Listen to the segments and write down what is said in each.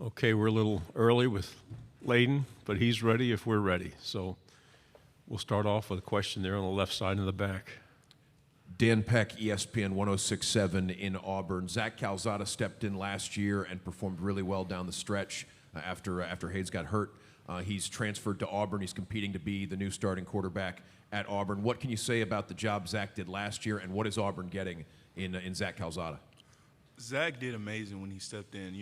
Okay, we're a little early with Layden, but he's ready if we're ready. So we'll start off with a question there on the left side in the back. Dan Peck, ESPN 106.7 in Auburn. Zach Calzada stepped in last year and performed really well down the stretch after Hayes got hurt. He's transferred to Auburn. He's competing to be the new starting quarterback at Auburn. What can you say about the job Zach did last year, and what is Auburn getting in Zach Calzada? Zach did amazing when he stepped in.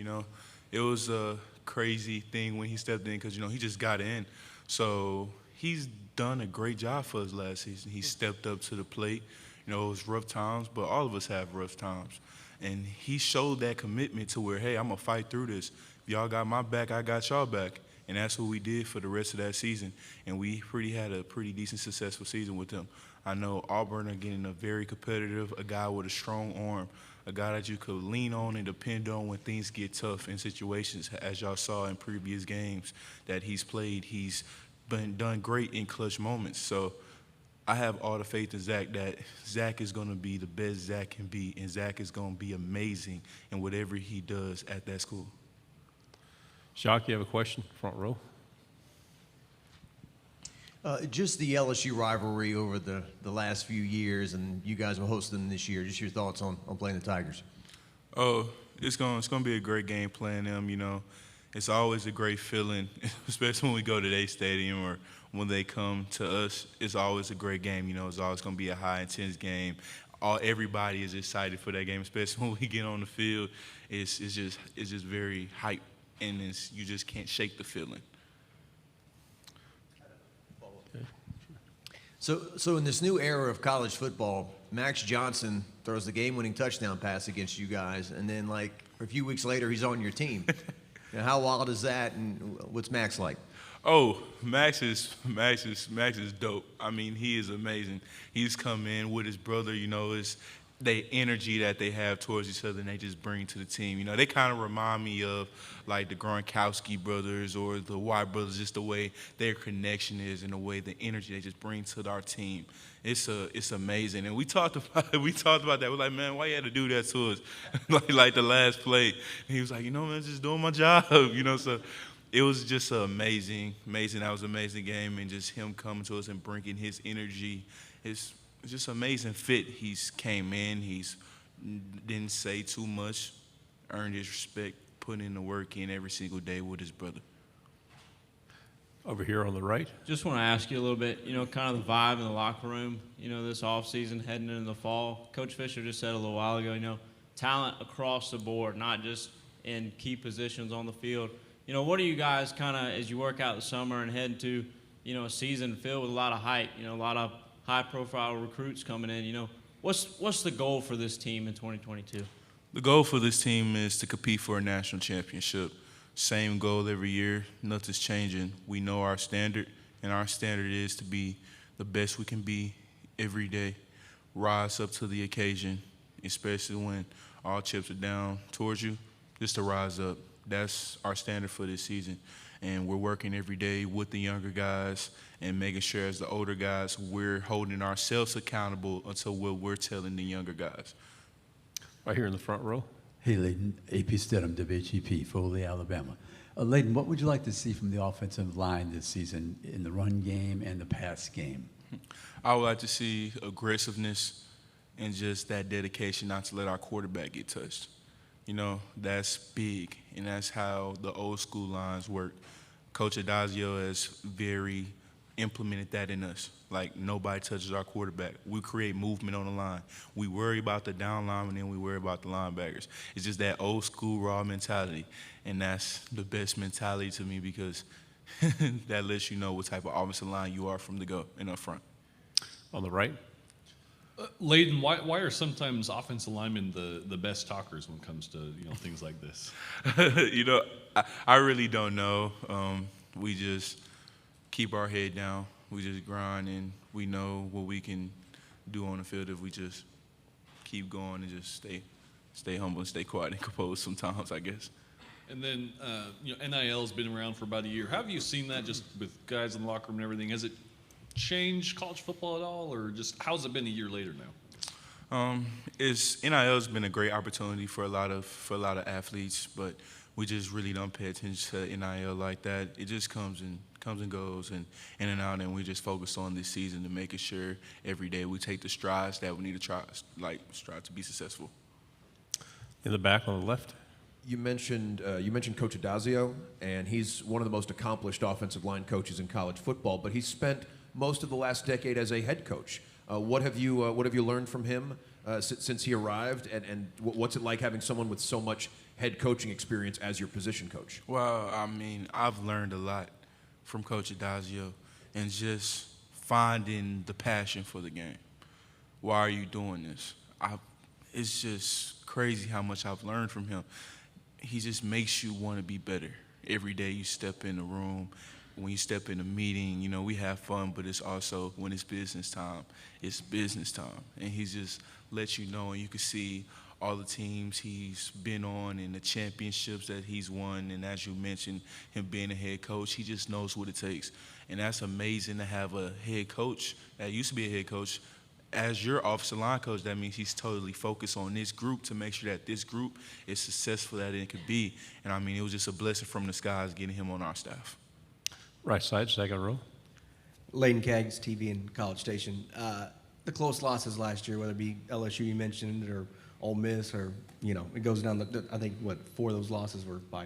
It was a crazy thing when he stepped in because, he just got in. So he's done a great job for us last season. He stepped up to the plate. It was rough times, but all of us have rough times. And he showed that commitment to where, hey, I'm going to fight through this. If y'all got my back, I got y'all back. And that's what we did for the rest of that season. And we had a pretty decent, successful season with him. I know Auburn are getting a very competitive, a guy with a strong arm, a guy that you could lean on and depend on when things get tough in situations, as y'all saw in previous games that he's played. He's been done great in clutch moments. So I have all the faith in Zach that Zach is going to be the best Zach can be, and Zach is going to be amazing in whatever he does at that school. Jacques, you have a question? Front row. Just the LSU rivalry over the last few years, and you guys will host them this year. Just your thoughts on playing the Tigers. Oh, it's gonna be a great game playing them. It's always a great feeling, especially when we go to their stadium or when they come to us. It's always a great game. It's always going to be a high, intense game. Everybody is excited for that game, especially when we get on the field. It's just very hype, and you just can't shake the feeling. So in this new era of college football, Max Johnson throws the game-winning touchdown pass against you guys, and then a few weeks later, he's on your team. How wild is that, and what's Max like? Oh, Max is dope. I mean, he is amazing. He's come in with his brother. It's the energy that they have towards each other and they just bring to the team. They kind of remind me of like the Gronkowski brothers or the White brothers, just the way their connection is and the way the energy they just bring to our team. It's amazing. And we talked about that. We're like, man, why you had to do that to us? like the last play. And he was like, man, just doing my job. So it was just amazing. That was an amazing game, and just him coming to us and bringing his energy. It's just an amazing fit. He's came in. He's didn't say too much, earned his respect, putting in the work in every single day with his brother. Over here on the right. Just want to ask you a little bit, kind of the vibe in the locker room, this offseason heading into the fall. Coach Fisher just said a little while ago, talent across the board, not just in key positions on the field. What are you guys kind of, as you work out the summer and head into, a season filled with a lot of hype, a lot of high-profile recruits coming in, what's the goal for this team in 2022? The goal for this team is to compete for a national championship. Same goal every year. Nothing's changing. We know our standard, and our standard is to be the best we can be every day. Rise up to the occasion, especially when all chips are down towards you, just to rise up. That's our standard for this season. And we're working every day with the younger guys and making sure as the older guys, we're holding ourselves accountable until what we're telling the younger guys. Right here in the front row. Hey, Layden, AP Stidham, WHEP, Foley, Alabama. Layden, what would you like to see from the offensive line this season in the run game and the pass game? I would like to see aggressiveness and just that dedication not to let our quarterback get touched. That's big, and that's how the old school lines work. Coach Adazio has very implemented that in us. Like, nobody touches our quarterback. We create movement on the line. We worry about the down linemen, and then we worry about the linebackers. It's just that old school raw mentality, and that's the best mentality to me because that lets you know what type of offensive line you are from the go and up front. On the right. Layden, why are sometimes offensive linemen the best talkers when it comes to things like this? I really don't know. We just keep our head down. We just grind, and we know what we can do on the field if we just keep going and just stay humble and stay quiet and composed sometimes, I guess. And then, NIL's been around for about a year. How have you seen that just with guys in the locker room and everything? Has it changed college football at all, or just how's it been a year later now? NIL has been a great opportunity for a lot of athletes, but we just really don't pay attention to NIL like that. It just comes and goes and in and out, and we just focus on this season to making sure every day we take the strides that we need to strive to be successful. In the back on the left. You mentioned Coach Adazio, and he's one of the most accomplished offensive line coaches in college football. But he's spent most of the last decade as a head coach. What have you learned from him since he arrived, and what's it like having someone with so much head coaching experience as your position coach? Well, I mean, I've learned a lot from Coach Adazio, and just finding the passion for the game. Why are you doing this? It's just crazy how much I've learned from him. He just makes you want to be better. Every day you step in the room, when you step in a meeting, you know, we have fun, but it's also when it's business time, it's business time. And he just lets you know, and you can see all the teams he's been on and the championships that he's won. And as you mentioned, him being a head coach, he just knows what it takes. And that's amazing to have a head coach that used to be a head coach as your offensive line coach. That means he's totally focused on this group to make sure that this group is successful that it could be. And I mean, it was just a blessing from the skies getting him on our staff. Right side, second row. Layden Kaggs, TV and College Station. The close losses last year, whether it be LSU you mentioned or Ole Miss, or, you know, it goes down, I think, 4 of those losses were by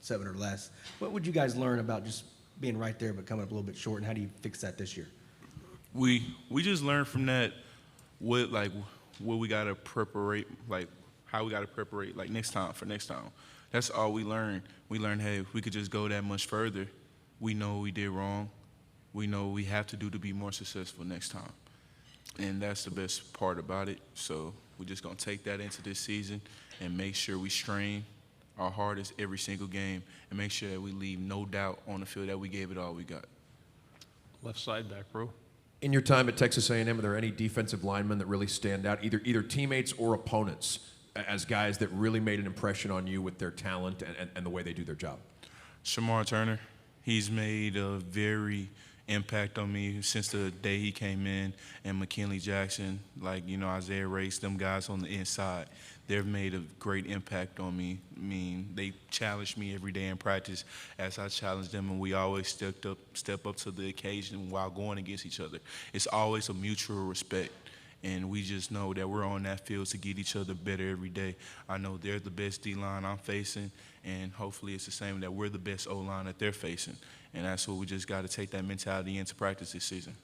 7 or less. What would you guys learn about just being right there but coming up a little bit short, and how do you fix that this year? We just learned from that what we gotta prepare, like how we gotta prepare, like next time. That's all we learned. We learned, hey, if we could just go that much further, we know what we did wrong. We know what we have to do to be more successful next time. And that's the best part about it. So we're just gonna take that into this season and make sure we strain our hardest every single game and make sure that we leave no doubt on the field that we gave it all we got. Left side, back row. In your time at Texas A&M, are there any defensive linemen that really stand out, either teammates or opponents, as guys that really made an impression on you with their talent and the way they do their job? Shamar Turner, he's made a very impact on me since the day he came in, and McKinley Jackson, like, you know, Isaiah Race, them guys on the inside, they've made a great impact on me. I mean, they challenge me every day in practice as I challenge them, and we always step up to the occasion while going against each other. It's always a mutual respect, and we just know that we're on that field to get each other better every day. I know they're the best D-line I'm facing, and hopefully it's the same that we're the best O-line that they're facing. And that's what we just got to take that mentality into practice this season.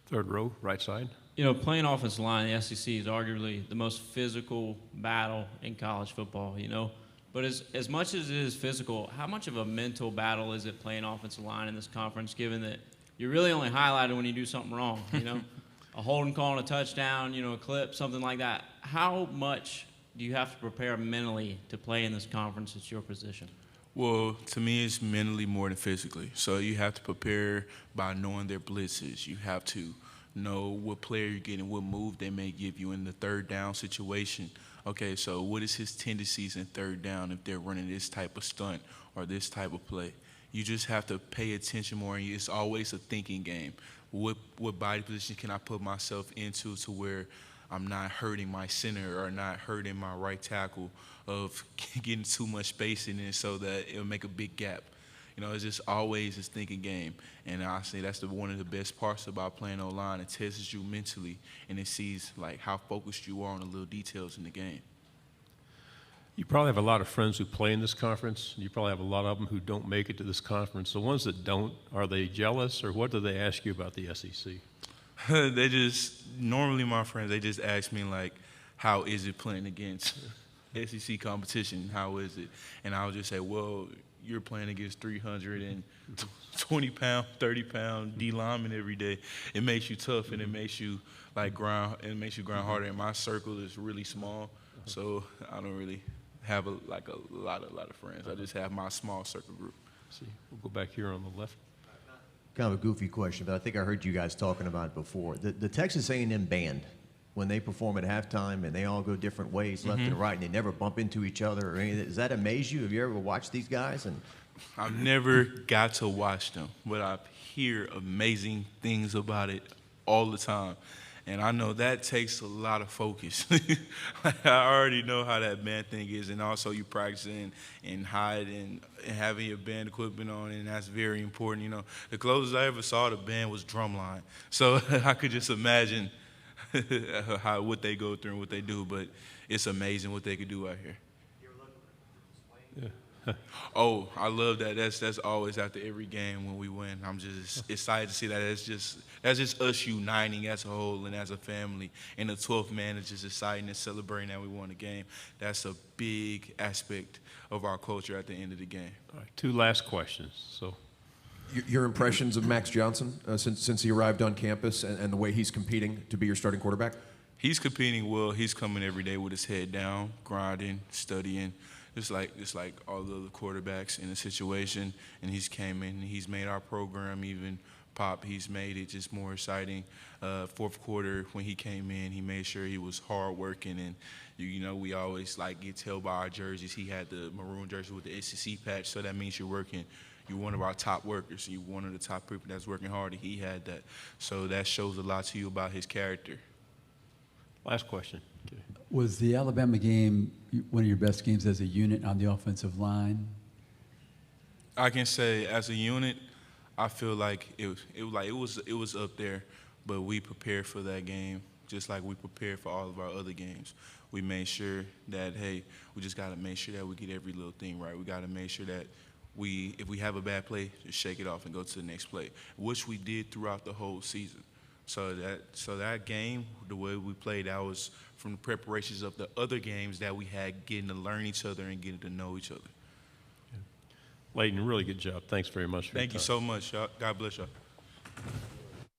Third row, right side. You know, playing offensive line in the SEC is arguably the most physical battle in college football, you know. But as much as it is physical, how much of a mental battle is it playing offensive line in this conference, given that you're really only highlighted when you do something wrong, you know? A holding call and a touchdown, you know, a clip, something like that. How much do you have to prepare mentally to play in this conference at your position? Well, to me, it's mentally more than physically. So you have to prepare by knowing their blitzes. You have to know what player you're getting, what move they may give you in the third down situation. Okay, so what is his tendencies in third down if they're running this type of stunt or this type of play? You just have to pay attention more, and it's always a thinking game. What body position can I put myself into to where I'm not hurting my center or not hurting my right tackle of getting too much space in it so that it'll make a big gap. You know, it's just always this thinking game. And I say that's one of the best parts about playing O-line. It tests you mentally, and it sees, like, how focused you are on the little details in the game. You probably have a lot of friends who play in this conference. You probably have a lot of them who don't make it to this conference. The ones that don't, are they jealous, or what do they ask you about the SEC? They just, normally my friends, they just ask me, like, how is it playing against SEC competition? How is it? And I'll just say, well, you're playing against 320-pound, 30-pound D linemen every day. It makes you tough, and it makes you grind harder. And my circle is really small, so I don't really have a lot of friends. I just have my small circle group. See, we'll go back here on the left. Kind of a goofy question, but I think I heard you guys talking about it before. The Texas A&M band, when they perform at halftime and they all go different ways, left and right, and they never bump into each other or anything, does that amaze you? Have you ever watched these guys? And I've never got to watch them, but I hear amazing things about it all the time. And I know that takes a lot of focus. I already know how that band thing is, and also you practicing and hiding and having your band equipment on, and that's very important. You know, the closest I ever saw the band was drumline, so I could just imagine what they go through and what they do. But it's amazing what they could do out here. Oh, I love that. That's always after every game when we win. I'm just excited to see that. That's just us uniting as a whole and as a family. And the 12th man is just exciting and celebrating that we won the game. That's a big aspect of our culture at the end of the game. All right, 2 last questions. So, Your impressions of Max Johnson since he arrived on campus and the way he's competing to be your starting quarterback? He's competing well. He's coming every day with his head down, grinding, studying. Just like all the other quarterbacks in the situation, and he's came in and he's made our program even pop. He's made it just more exciting. Fourth quarter when he came in, he made sure he was hard working, and you know we always get tell by our jerseys. He had the maroon jersey with the SEC patch, so that means you're working. You're one of our top workers. You're one of the top people that's working hard. And he had that, so that shows a lot to you about his character. last question. Okay. Was the Alabama game one of your best games as a unit on the offensive line? I can say as a unit, I feel like it was up there, but we prepared for that game just like we prepared for all of our other games. We made sure that, hey, we just got to make sure that we get every little thing right. We got to make sure that if we have a bad play, just shake it off and go to the next play, which we did throughout the whole season. So that game, the way we played, that was from the preparations of the other games that we had, getting to learn each other and getting to know each other. Layden, really good job. Thanks very much for your Thank you time. so much, y'all. God bless y'all.